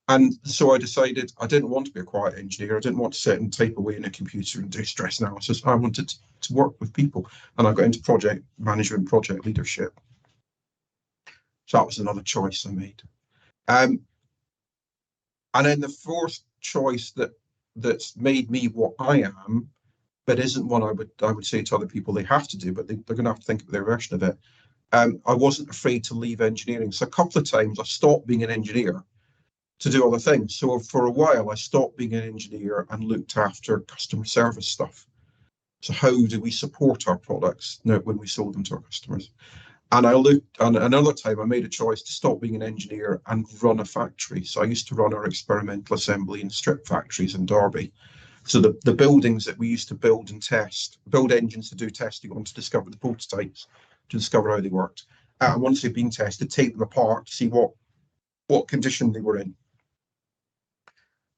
And so I decided I didn't want to be a quiet engineer. I didn't want to sit and type away in a computer and do stress analysis. I wanted to work with people. And I got into project management, project leadership. So that was another choice I made. And then the fourth choice that's made me what I am, but isn't one I would say to other people they have to do, but they're going to have to think of their version of it. I wasn't afraid to leave engineering. So a couple of times I stopped being an engineer to do other things. So for a while, I stopped being an engineer and looked after customer service stuff. So how do we support our products now when we sold them to our customers? And another time I made a choice to stop being an engineer and run a factory. So I used to run our experimental assembly and strip factories in Derby. So the buildings that we used to build and test, build engines to do testing on, to discover the prototypes, to discover how they worked. And once they've been tested, take them apart to see what condition they were in.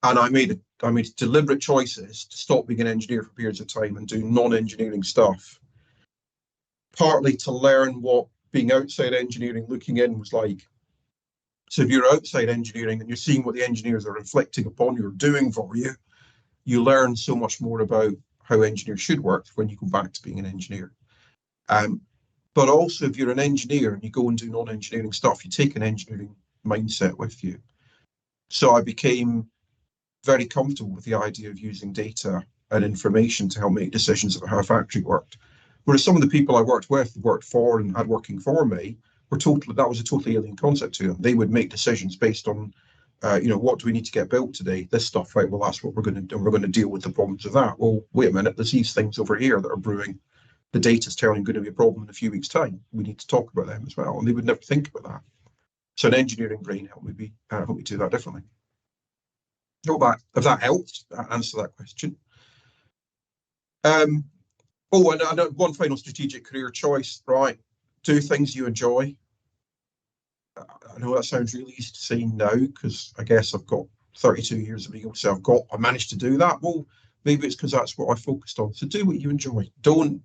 And I made deliberate choices to stop being an engineer for periods of time and do non-engineering stuff, partly to learn what being outside engineering looking in was like. So if you're outside engineering and you're seeing what the engineers are inflicting upon you or doing for you, you learn so much more about how engineers should work when you go back to being an engineer. But also, if you're an engineer and you go and do non-engineering stuff, you take an engineering mindset with you. So I became very comfortable with the idea of using data and information to help make decisions about how a factory worked. Whereas some of the people I worked with, worked for, and had working for me, that was a totally alien concept to them. They would make decisions based on, what do we need to get built today? This stuff, right? Well, that's what we're going to do. We're going to deal with the problems of that. Well, wait a minute. There's these things over here that are brewing. The data's telling going to be a problem in a few weeks' time. We need to talk about them as well. And they would never think about that. So an engineering brain helped me do that differently. If that helped answer that question. And one final strategic career choice, right? Do things you enjoy. I know that sounds really easy to say now because I guess I've got 32 years of ego, so I managed to do that. Well, maybe it's because that's what I focused on. So do what you enjoy. Don't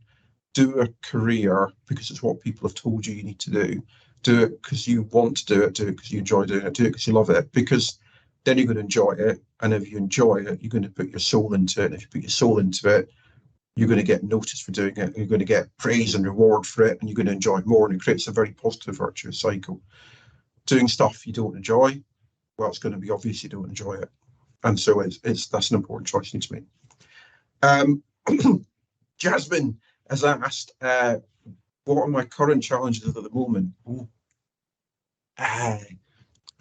do a career because it's what people have told you need to do. Do it because you want to do it. Do it because you enjoy doing it. Do it because you love it. Because then you're going to enjoy it. And if you enjoy it, you're going to put your soul into it. And if you put your soul into it, you're going to get noticed for doing it. You're going to get praise and reward for it. And you're going to enjoy it more. And it creates a very positive, virtuous cycle. Doing stuff you don't enjoy, well, it's going to be obvious you don't enjoy it. And so that's an important choice you need to make. Jasmine has asked, what are my current challenges at the moment?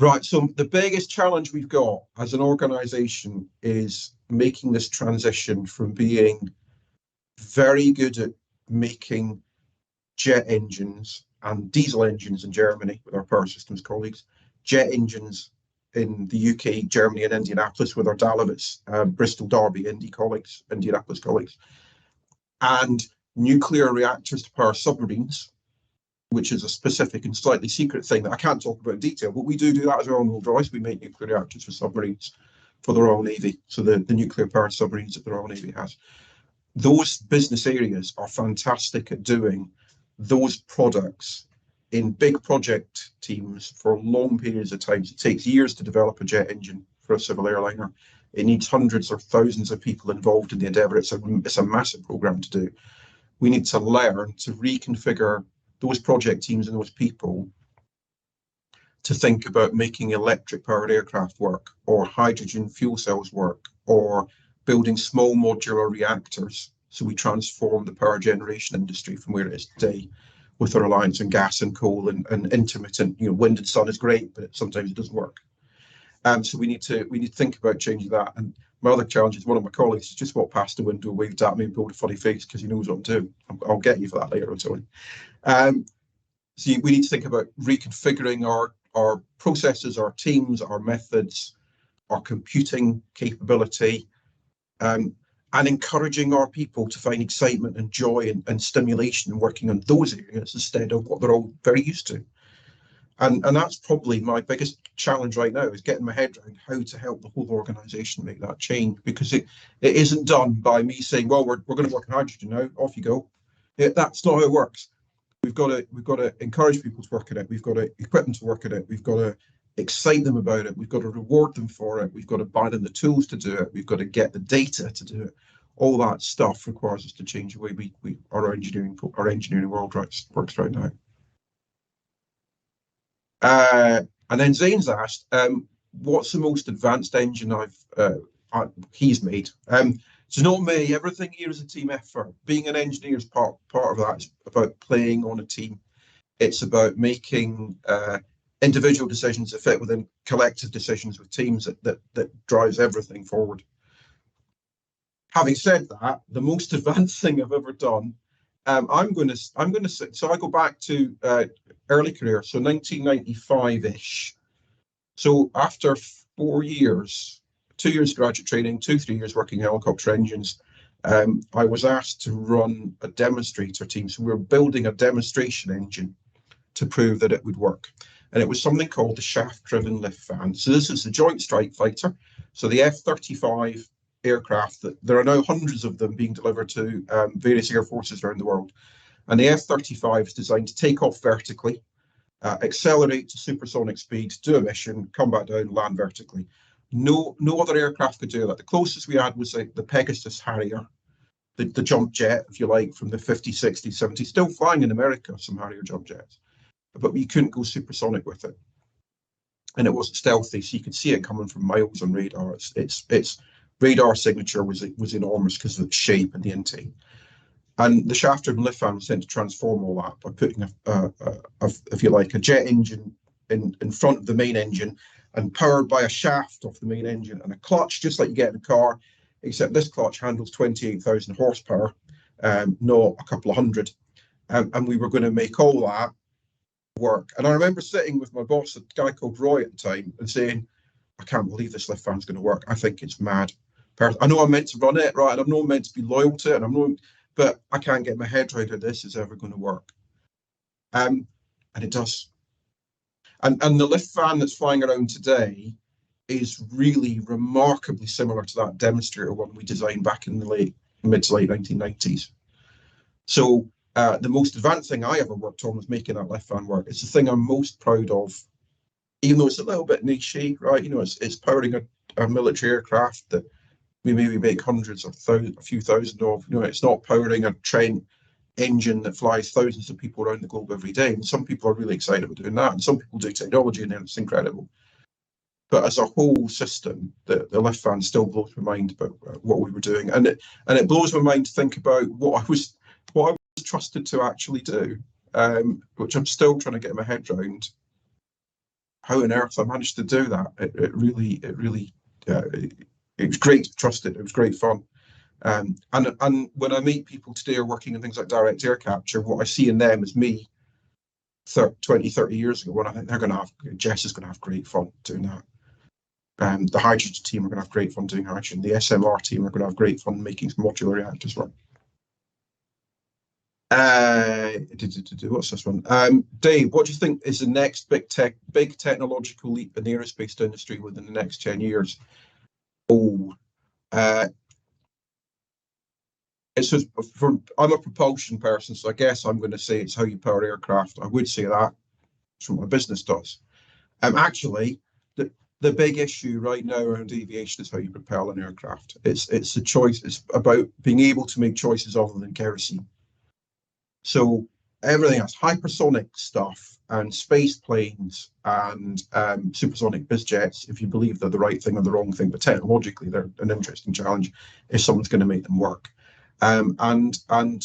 Right, so the biggest challenge we've got as an organization is making this transition from being very good at making jet engines and diesel engines in Germany with our power systems colleagues, jet engines in the UK, Germany, and Indianapolis with our Dalavitz, Bristol, Derby, Indianapolis colleagues, and nuclear reactors to power submarines, which is a specific and slightly secret thing that I can't talk about in detail, but we do that as well on Rolls-Royce. We make nuclear reactors for submarines for the Royal Navy, so the nuclear powered submarines that the Royal Navy has. Those business areas are fantastic at doing those products in big project teams for long periods of time. It takes years to develop a jet engine for a civil airliner. It needs hundreds or thousands of people involved in the endeavour. It's a massive program to do. We need to learn to reconfigure those project teams and those people to think about making electric powered aircraft work, or hydrogen fuel cells work, or building small modular reactors. So we transform the power generation industry from where it is today with a reliance on gas and coal and intermittent, wind and sun is great, but sometimes it doesn't work. So we need to think about changing that. And my other challenge is one of my colleagues just walked past the window, waved at me and pulled a funny face because he knows what I'm doing. I'll get you for that later, Tony. So we need to think about reconfiguring our processes, our teams, our methods, our computing capability, and encouraging our people to find excitement and joy and stimulation in working on those areas instead of what they're all very used to. And that's probably my biggest challenge right now, is getting my head around how to help the whole organisation make that change, because it isn't done by me saying, well, we're going to work on hydrogen now, off you go. That's not how it works. We've got to encourage people to work at it. We've got to equip them to work at it. We've got to excite them about it. We've got to reward them for it. We've got to buy them the tools to do it. We've got to get the data to do it. All that stuff requires us to change the way our engineering world works right now. And then Zane's asked, what's the most advanced engine he's made? It's not me. Everything here is a team effort. Being an engineer is part of that. It's about playing on a team. It's about making individual decisions that fit within collective decisions with teams that drives everything forward. Having said that, the most advanced thing I've ever done, I'm going to say, so I go back to early career, so 1995-ish. So after 4 years, 2 years graduate training, 3 years working helicopter engines, I was asked to run a demonstrator team. So we were building a demonstration engine to prove that it would work. And it was something called the shaft-driven lift fan. So this is the Joint Strike Fighter. So the F-35 aircraft, there are now hundreds of them being delivered to various air forces around the world. And the F-35 is designed to take off vertically, accelerate to supersonic speeds, do a mission, come back down, land vertically. No other aircraft could do that. The closest we had was the Pegasus Harrier, the jump jet, if you like, from the 50s, 60s, 70s, still flying in America, some Harrier jump jets. But you couldn't go supersonic with it. And it wasn't stealthy, so you could see it coming from miles on radar. Its radar signature was enormous because of its shape and the intake. And the shaft-driven lift fan was sent to transform all that by putting if you like, a jet engine in front of the main engine and powered by a shaft off the main engine and a clutch, just like you get in a car, except this clutch handles 28,000 horsepower, not a couple of hundred. And we were going to make all that work. And I remember sitting with my boss, a guy called Roy at the time, and saying, I can't believe this lift fan's going to work. I think it's mad. I know I'm meant to run it, right? And I'm not meant to be loyal to it, but I can't get my head around how this is ever going to work. And it does. And the lift fan that's flying around today is really remarkably similar to that demonstrator one we designed back in the mid to late 1990s. So the most advanced thing I ever worked on was making that lift fan work. It's the thing I'm most proud of, even though it's a little bit niche, right? It's powering a military aircraft that we maybe make hundreds or a few thousand of. It's not powering a Trent engine that flies thousands of people around the globe every day. And some people are really excited about doing that, and some people do technology, and it's incredible. But as a whole system, the lift fan still blows my mind about what we were doing, and it blows my mind to think about what I was trusted to actually do, which I'm still trying to get my head around. How on earth I managed to do that? It was great to trust it. It was great fun. And when I meet people today who are working on things like direct air capture, what I see in them is me 20, 30 years ago, when I think Jess is going to have great fun doing that. The hydrogen team are going to have great fun doing hydrogen. The SMR team are going to have great fun making modular reactors. Right. What's this one? Dave, what do you think is the next big technological leap in the aerospace industry within the next 10 years? Oh, it's just I'm a propulsion person, so I guess I'm going to say it's how you power aircraft. I would say that. It's what my business does. Actually, the big issue right now around aviation is how you propel an aircraft. It's a choice. It's about being able to make choices other than kerosene. So everything else, hypersonic stuff and space planes and supersonic biz jets, if you believe they're the right thing or the wrong thing, but technologically they're an interesting challenge if someone's going to make them work. And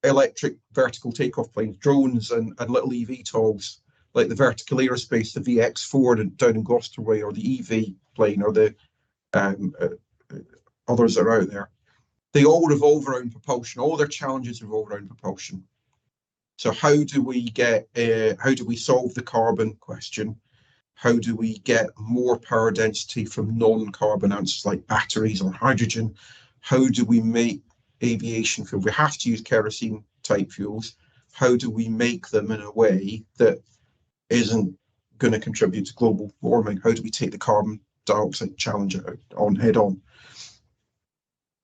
electric vertical takeoff planes, drones and little eVTOLs, like the vertical aerospace, the VX4 down in Gloucester Way, or the EV plane, or the others that are out there. They all revolve around propulsion. All their challenges revolve around propulsion. So how do we solve the carbon question? How do we get more power density from non-carbon answers like batteries or hydrogen? How do we make aviation fuel? We have to use kerosene type fuels. How do we make them in a way that isn't going to contribute to global warming? How do we take the carbon dioxide challenge on head on?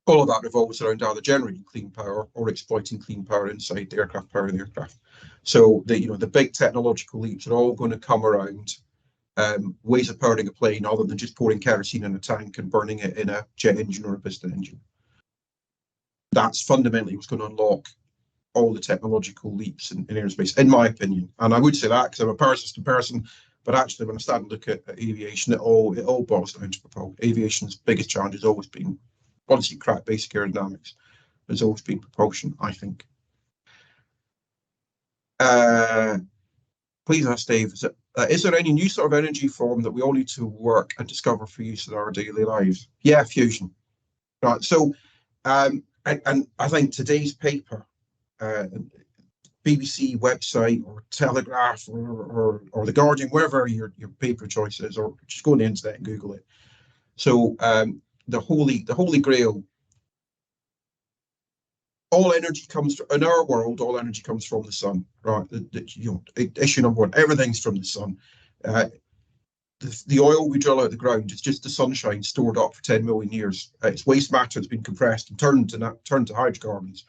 All of that revolves around either generating clean power or exploiting clean power inside the aircraft, powering the aircraft. So the big technological leaps are all going to come around ways of powering a plane other than just pouring kerosene in a tank and burning it in a jet engine or a piston engine. That's fundamentally what's going to unlock all the technological leaps in aerospace, in my opinion. And I would say that because I'm a power system person, but actually when I start to look at aviation, it all boils down to propulsion. Aviation's biggest challenge has always been, once you crack basic aerodynamics, has always been propulsion, I think. Please ask Dave, is there any new sort of energy form that we all need to work and discover for use in our daily lives? Yeah, fusion. Right. So, and I think today's paper, BBC website or Telegraph or the Guardian, wherever your paper choice is, or just go on the internet and Google it. So the holy grail. All energy comes from, in our world. All energy comes from the sun, right? Issue number one: everything's from the sun. The oil we drill out the ground is just the sunshine stored up for 10 million years. It's waste matter that's been compressed and turned to hydrocarbons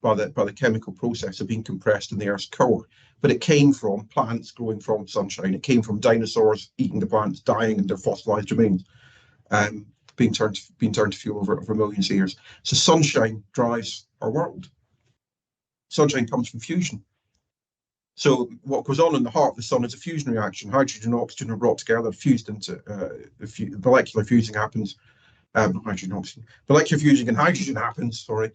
by the chemical process of being compressed in the Earth's core. But it came from plants growing from sunshine. It came from dinosaurs eating the plants, dying, and their fossilized remains being turned to fuel over millions of years. So sunshine drives our world. Sunshine comes from fusion. So what goes on in the heart of the sun is a fusion reaction. Hydrogen and oxygen are brought together, fused into molecular fusing happens. Hydrogen, oxygen, molecular fusing and hydrogen happens. Sorry.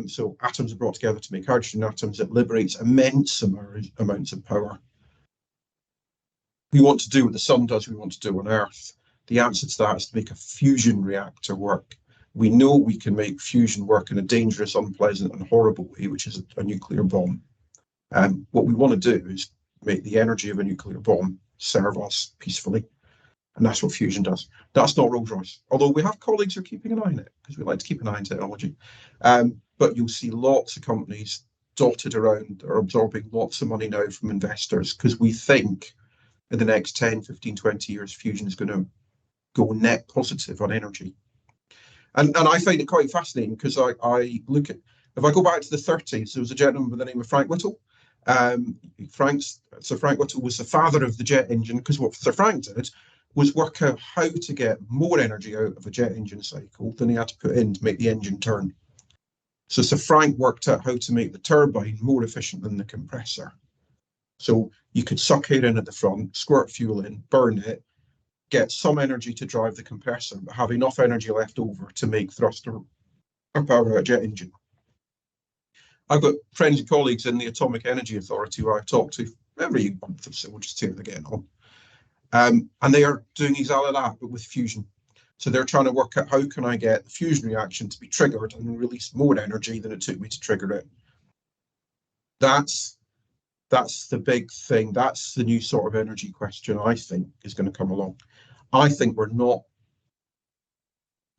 So atoms are brought together to make hydrogen atoms. That liberates immense amounts of power. We want to do what the sun does. We want to do on Earth. The answer to that is to make a fusion reactor work. We know we can make fusion work in a dangerous, unpleasant, and horrible way, which is a nuclear bomb. What we want to do is make the energy of a nuclear bomb serve us peacefully. And that's what fusion does. That's not Rolls-Royce, although we have colleagues who are keeping an eye on it because we like to keep an eye on technology. But you'll see lots of companies dotted around that are absorbing lots of money now from investors because we think in the next 10, 15, 20 years, fusion is going to go net positive on energy. And I find it quite fascinating because I look at, if I go back to the 30s, there was a gentleman by the name of Frank Whittle. Sir Frank Whittle was the father of the jet engine because what Sir Frank did was work out how to get more energy out of a jet engine cycle than he had to put in to make the engine turn. So Sir Frank worked out how to make the turbine more efficient than the compressor. So you could suck air in at the front, squirt fuel in, burn it, get some energy to drive the compressor, but have enough energy left over to make thrust or power a jet engine. I've got friends and colleagues in the Atomic Energy Authority who I talk to every month or so, just see how they're getting on. And they are doing exactly that, but with fusion. So they're trying to work out how can I get the fusion reaction to be triggered and release more energy than it took me to trigger it. That's the big thing. That's the new sort of energy question I think is going to come along. I think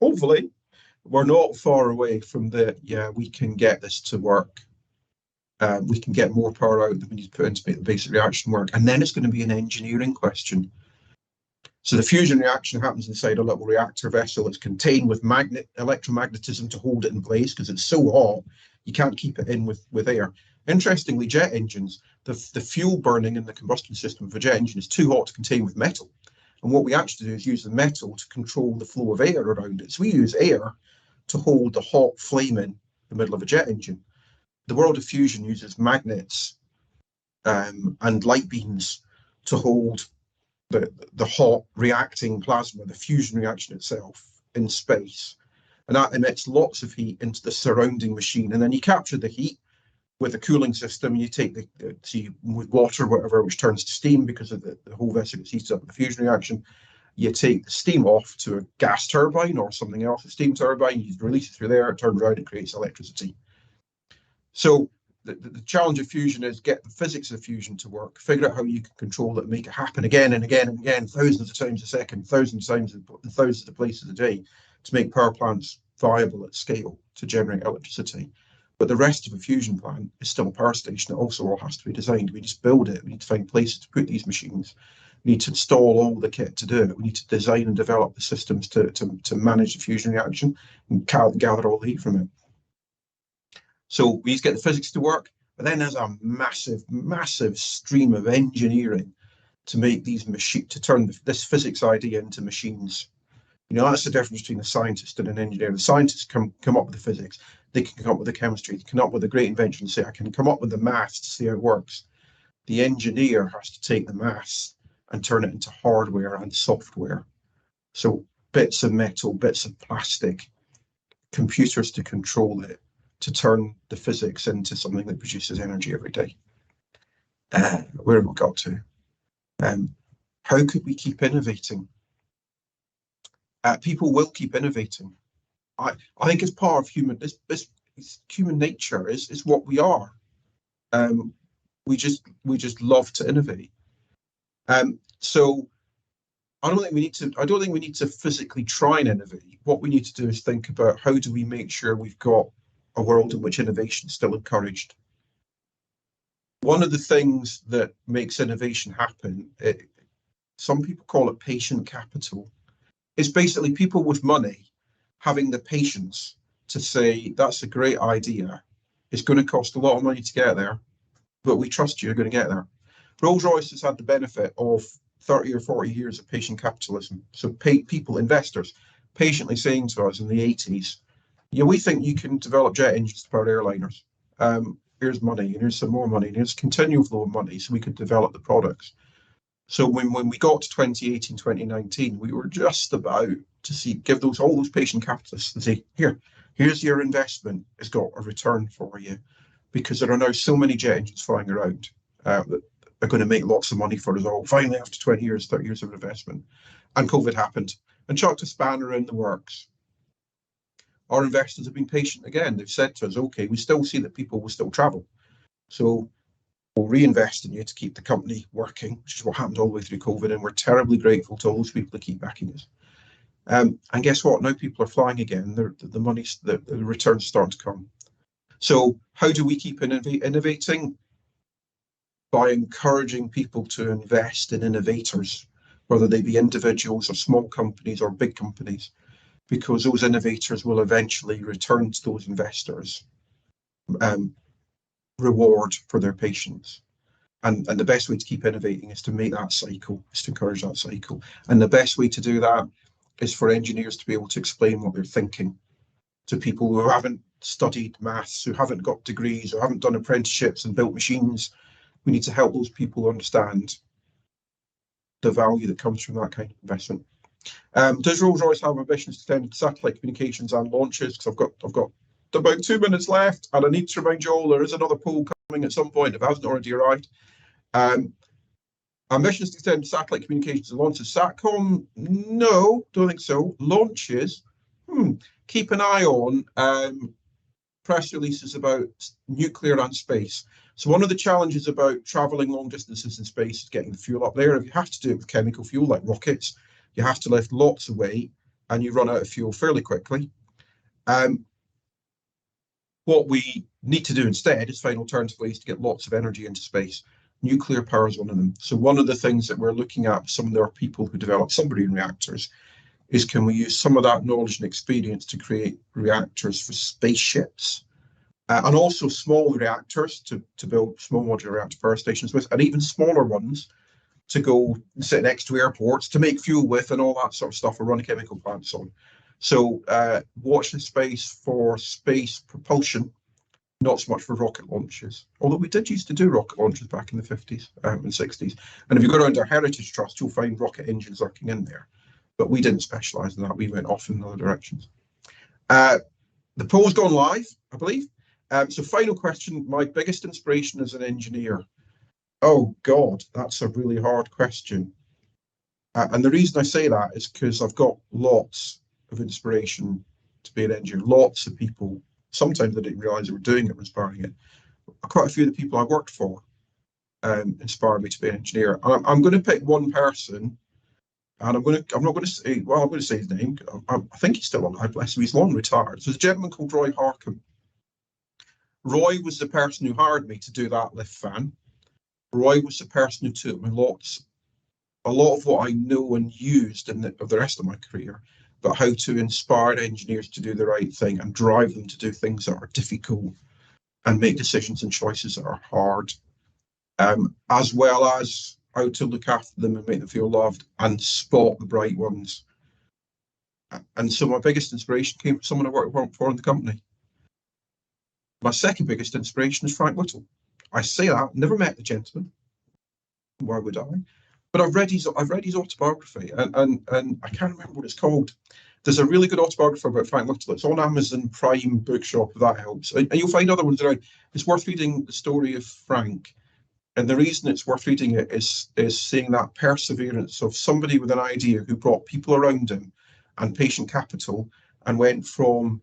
hopefully, we're not far away from we can get this to work. We can get more power out than we need to put in to make the basic reaction work. And then it's going to be an engineering question. So the fusion reaction happens inside a little reactor vessel. It's contained with electromagnetism to hold it in place because it's so hot, you can't keep it in with air. Interestingly, jet engines, the fuel burning in the combustion system of a jet engine is too hot to contain with metal. And what we actually do is use the metal to control the flow of air around it. So we use air to hold the hot flame in the middle of a jet engine. The world of fusion uses magnets and light beams to hold the hot reacting plasma, the fusion reaction itself, in space. And that emits lots of heat into the surrounding machine. And then you capture the heat with a cooling system. You take with water, whatever, which turns to steam because of the whole vessel gets heated up in the fusion reaction. You take the steam off to a gas turbine or something else, a steam turbine. You release it through there, it turns around and creates electricity. So the challenge of fusion is get the physics of fusion to work, figure out how you can control it, make it happen again and again and again, thousands of times a second, thousands of times in thousands of places a day, to make power plants viable at scale to generate electricity. But the rest of a fusion plant is still a power station. It also all has to be designed. We just build it. We need to find places to put these machines. We need to install all the kit to do it. We need to design and develop the systems to manage the fusion reaction and gather all the heat from it. So we need to get the physics to work, but then there's a massive, massive stream of engineering to make these machines, to turn this physics idea into machines. You know, that's the difference between a scientist and an engineer. The scientists come up with the physics, they can come up with the chemistry, they can come up with a great invention and say, I can come up with the maths to see how it works. The engineer has to take the maths and turn it into hardware and software. So bits of metal, bits of plastic, computers to control it, to turn the physics into something that produces energy every day. Where have we got to? How could we keep innovating? People will keep innovating. I think it's part of human nature. Is what we are. We just love to innovate. So I don't think we need to physically try and innovate. What we need to do is think about how do we make sure we've got a world in which innovation is still encouraged. One of the things that makes innovation happen, some people call it patient capital. It's basically people with money having the patience to say, that's a great idea. It's going to cost a lot of money to get there, but we trust you're going to get there. Rolls-Royce has had the benefit of 30 or 40 years of patient capitalism. So people, investors, patiently saying to us in the 80s, yeah, we think you can develop jet engines to power airliners. Here's money, and here's some more money, and here's a continual flow of money so we could develop the products. So when we got to 2018, 2019, we were just about to give all those patient capitalists and say, here's your investment. It's got a return for you, because there are now so many jet engines flying around that are going to make lots of money for us all. Finally, after 20 years, 30 years of investment. And COVID happened and chucked a spanner in the works. Our investors have been patient again. They've said to us, okay, we still see that people will still travel. So we'll reinvest in you to keep the company working, which is what happened all the way through COVID. And we're terribly grateful to all those people that keep backing us. And guess what? Now people are flying again. The returns start to come. So how do we keep innovating? By encouraging people to invest in innovators, whether they be individuals or small companies or big companies, because those innovators will eventually return to those investors reward for their patience. And the best way to keep innovating is to make that cycle, is to encourage that cycle. And the best way to do that is for engineers to be able to explain what they're thinking to people who haven't studied maths, who haven't got degrees, or haven't done apprenticeships and built machines. We need to help those people understand the value that comes from that kind of investment. Does Rolls-Royce have ambitions to extend into satellite communications and launches? Because I've got about 2 minutes left, and I need to remind you all there is another poll coming at some point if it hasn't already arrived. Ambitions to extend satellite communications and launches. Satcom? No, don't think so. Launches? Keep an eye on press releases about nuclear and space. So one of the challenges about traveling long distances in space is getting the fuel up there. If you have to do it with chemical fuel like rockets, You have to lift lots of weight, and you run out of fuel fairly quickly. What we need to do instead is find alternative ways to get lots of energy into space. Nuclear power is one of them. So one of the things that we're looking at, some of our people who develop submarine reactors, is can we use some of that knowledge and experience to create reactors for spaceships, and also small reactors to build small modular reactor power stations with, and even smaller ones to go and sit next to airports to make fuel with and all that sort of stuff, or run chemical plants on. So watch the space for space propulsion, not so much for rocket launches, although we did used to do rocket launches back in the 50s and 60s. And if you go around our Heritage Trust, you'll find rocket engines lurking in there. But we didn't specialise in that. We went off in other directions. The poll's gone live, I believe. So final question, my biggest inspiration as an engineer. Oh, God, that's a really hard question. And the reason I say that is because I've got lots of inspiration to be an engineer. Lots of people, sometimes I didn't realise they were doing it, were inspiring it. Quite a few of the people I worked for inspired me to be an engineer. I'm going to pick one person, and I'm not going to say, well, I'm going to say his name. I think he's still alive, bless him. He's long retired. So there's a gentleman called Roy Harcombe. Roy was the person who hired me to do that lift fan. Roy was the person who took me a lot of what I know and used in the rest of my career, but how to inspire engineers to do the right thing and drive them to do things that are difficult and make decisions and choices that are hard, as well as how to look after them and make them feel loved and spot the bright ones. And so my biggest inspiration came from someone I worked for in the company. My second biggest inspiration is Frank Whittle. I say that, never met the gentleman. Why would I? But I've read his autobiography, and I can't remember what it's called. There's a really good autobiography about Frank Whittle. It's on Amazon Prime Bookshop, if that helps. And you'll find other ones around. It's worth reading the story of Frank. And the reason it's worth reading it is seeing that perseverance of somebody with an idea who brought people around him and patient capital, and went from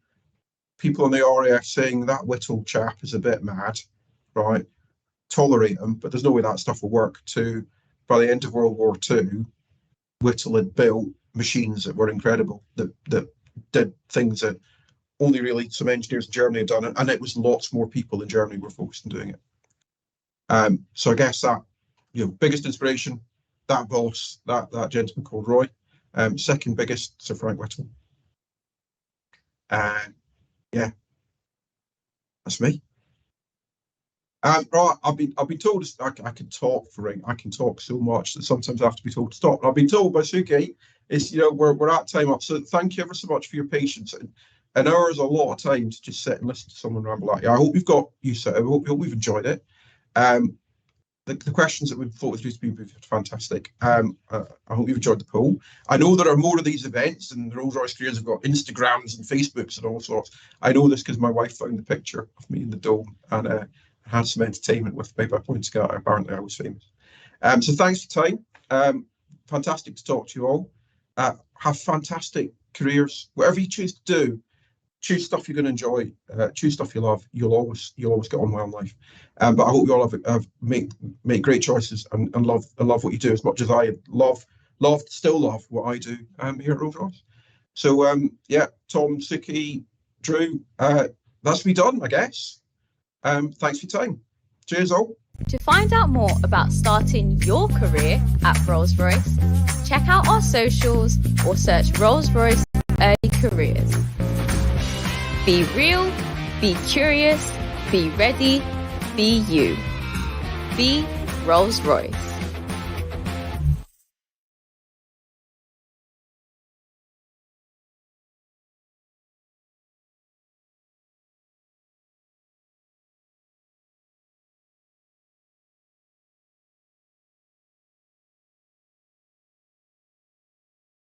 people in the RAF saying that Whittle chap is a bit mad, right? Tolerate him, but there's no way that stuff will work, to by the end of World War II, Whittle had built machines that were incredible, that did things that only really some engineers in Germany had done, and it was lots more people in Germany were focused on doing it. So I guess that, biggest inspiration, that boss, that gentleman called Roy. Second biggest, Sir Frank Whittle. Yeah, that's me. Right, I've been told I can talk I can talk so much that sometimes I have to be told to stop. I've been told by Suki we're at time up. So thank you ever so much for your patience. An hour is a lot of time to just sit and listen to someone ramble at you. I hope you've got used to it. I hope we've enjoyed it. The questions that we've thought through have been fantastic. I hope you've enjoyed the poll. I know there are more of these events, and the Rolls-Royce careers have got Instagrams and Facebooks and all sorts. I know this because my wife found the picture of me in the dome and had some entertainment with me by pointing out apparently I was famous. So thanks for your time. Fantastic to talk to you all. Have fantastic careers. Whatever you choose to do, choose stuff you're going to enjoy. Choose stuff you love. You'll always get on well in life. But I hope you all make great choices and love what you do as much as I still love what I do here at Rolls-Royce. So Tom, Suki, Drew, that's me done, I guess. Thanks for your time. Cheers all. To find out more about starting your career at Rolls-Royce, check out our socials or search Rolls-Royce Early Careers. Be real, be curious, be ready, be you. Be Rolls-Royce.